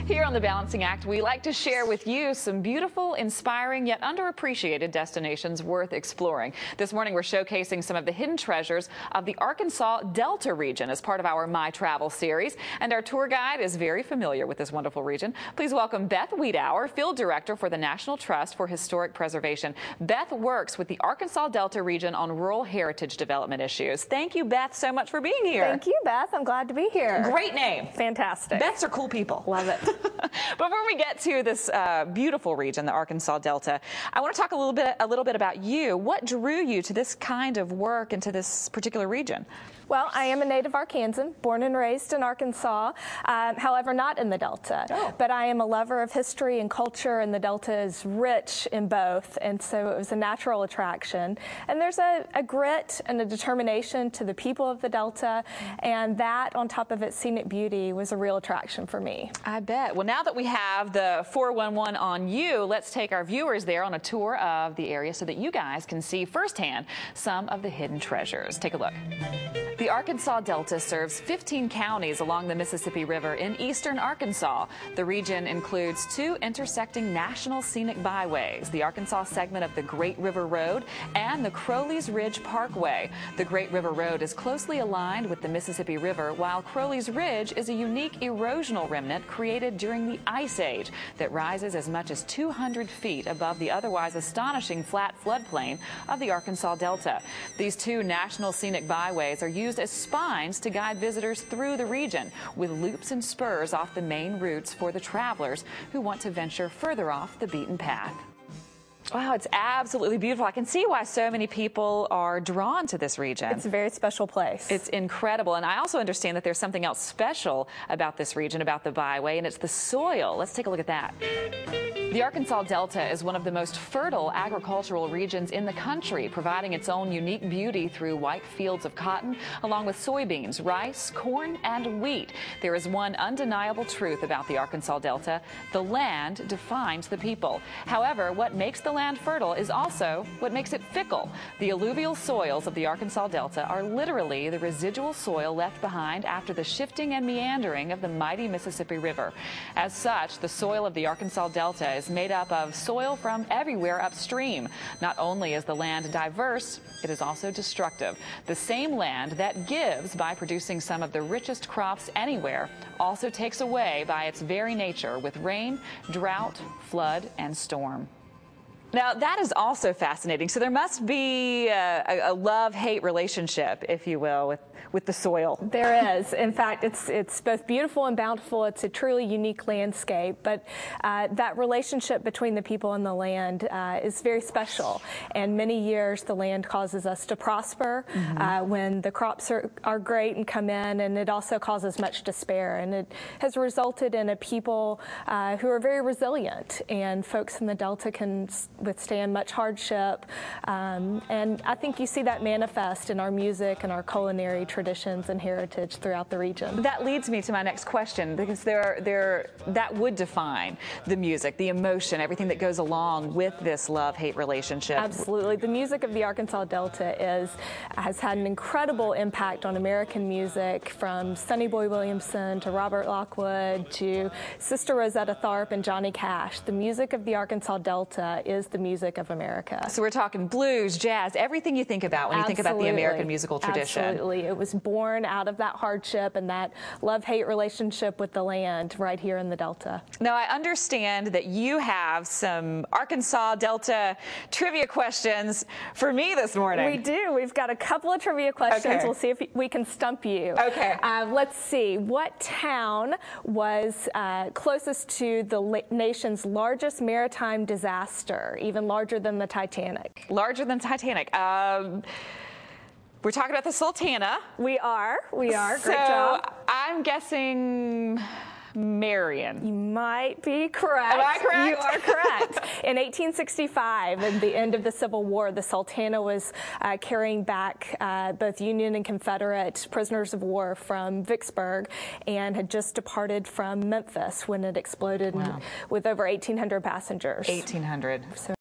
Here on The Balancing Act, we like to share with you some beautiful, inspiring, yet underappreciated destinations worth exploring. This morning, we're showcasing some of the hidden treasures of the Arkansas Delta region as part of our My Travel series. And our tour guide is very familiar with this wonderful region. Please welcome Beth Wiedauer, Field Director for the National Trust for Historic Preservation. Beth works with the Arkansas Delta region on rural heritage development issues. Thank you, Beth, so much for being here. Thank you, Beth. I'm glad to be here. Great name. Fantastic. Beths are cool people. Love it. Before we get to this beautiful region, the Arkansas Delta, I want to talk a little bit about you. What drew you to this kind of work and to this particular region? Well, I am a native Arkansan, born and raised in Arkansas, however, not in the Delta. Oh. But I am a lover of history and culture, and the Delta is rich in both, and so it was a natural attraction. And there's a grit and a determination to the people of the Delta, and that, on top of its scenic beauty, was a real attraction for me. I bet. Well, now that we have the 411 on you, let's take our viewers there on a tour of the area so that you guys can see firsthand some of the hidden treasures. Take a look. The Arkansas Delta serves 15 counties along the Mississippi River in eastern Arkansas. The region includes two intersecting national scenic byways, the Arkansas segment of the Great River Road and the Crowley's Ridge Parkway. The Great River Road is closely aligned with the Mississippi River, while Crowley's Ridge is a unique erosional remnant created during the Ice Age that rises as much as 200 feet above the otherwise astonishing flat floodplain of the Arkansas Delta. These two national scenic byways are used as spines to guide visitors through the region, with loops and spurs off the main routes for the travelers who want to venture further off the beaten path. Wow, it's absolutely beautiful. I can see why so many people are drawn to this region. It's a very special place. It's incredible. And I also understand that there's something else special about this region, about the byway, and it's the soil. Let's take a look at that. The Arkansas Delta is one of the most fertile agricultural regions in the country, providing its own unique beauty through white fields of cotton, along with soybeans, rice, corn, and wheat. There is one undeniable truth about the Arkansas Delta: the land defines the people. However, what makes the land fertile is also what makes it fickle. The alluvial soils of the Arkansas Delta are literally the residual soil left behind after the shifting and meandering of the mighty Mississippi River. As such, the soil of the Arkansas Delta is made up of soil from everywhere upstream. Not only is the land diverse, it is also destructive. The same land that gives by producing some of the richest crops anywhere also takes away by its very nature with rain, drought, flood, and storm. Now, that is also fascinating. So there must be a love-hate relationship, if you will, with the soil. There is. In fact, it's both beautiful and bountiful. It's a truly unique landscape, but that relationship between the people and the land is very special. And many years, the land causes us to prosper when the crops are great and come in, and it also causes much despair. And it has resulted in a people who are very resilient, and folks in the Delta can withstand much hardship, and I think you see that manifest in our music and our culinary traditions and heritage throughout the region. That leads me to my next question, because that would define the music, the emotion, everything that goes along with this love-hate relationship. Absolutely. The music of the Arkansas Delta has had an incredible impact on American music, from Sonny Boy Williamson to Robert Lockwood to Sister Rosetta Tharpe and Johnny Cash. The music of the Arkansas Delta is the music of America. So we're talking blues, jazz, everything you think about when you think about the American musical tradition. Absolutely. It was born out of that hardship and that love-hate relationship with the land right here in the Delta. Now, I understand that you have some Arkansas Delta trivia questions for me this morning. We do. We've got a couple of trivia questions. Okay. We'll see if we can stump you. Okay. Let's see. What town was closest to the nation's largest maritime disaster, even larger than the Titanic? Larger than Titanic. We're talking about the Sultana. We are. Great job. So I'm guessing Marion. You might be correct. Am I correct? You are correct. In 1865, at the end of the Civil War, the Sultana was carrying back both Union and Confederate prisoners of war from Vicksburg, and had just departed from Memphis when it exploded with over 1,800 passengers. 1,800. So